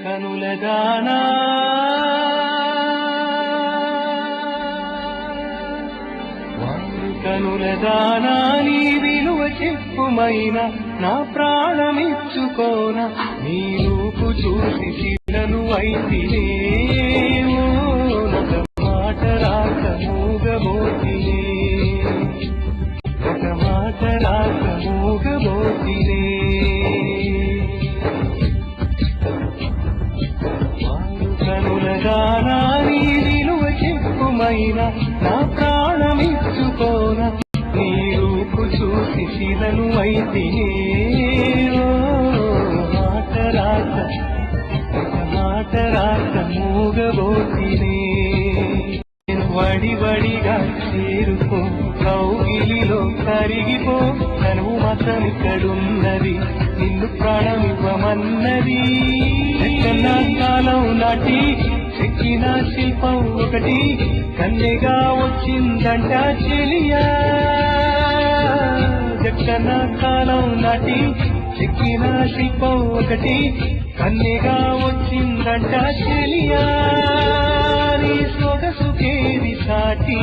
కనులదానా వారు కనులదానా నీ విలువ చెప్పుమైనా నా ప్రాణమిచ్చుకోన నీ రూపు చూసి శిలను అయితినే ఒక మాట రాక మూగబోతినే ఒక మాట రాక మూగబోతినే వారు కనులదానా నీ విలువ చెప్పుమైనా నా ప్రాణమిచ్చుకోన నీ రూపు చూసి శిలను అయితినే మాట రాక మాట రాక మూగబోతినే వడివడిగా చేరుకో కౌగిలిలో కరిగిపో తను మతమిక్కడున్నది నిన్ను ప్రాణమివ్వమన్నది ఎక్కన్నా కాలం నాటి చెక్కిన శిల్పం ఒకటి కన్నెగా వచ్చిందంట చెలియా ఎక్కన్న కాలం నాటి చెక్కిన శిల్పం ఒకటి కన్నెగా వచ్చిందంట చెలియా నీ సొగసుకేది సాటి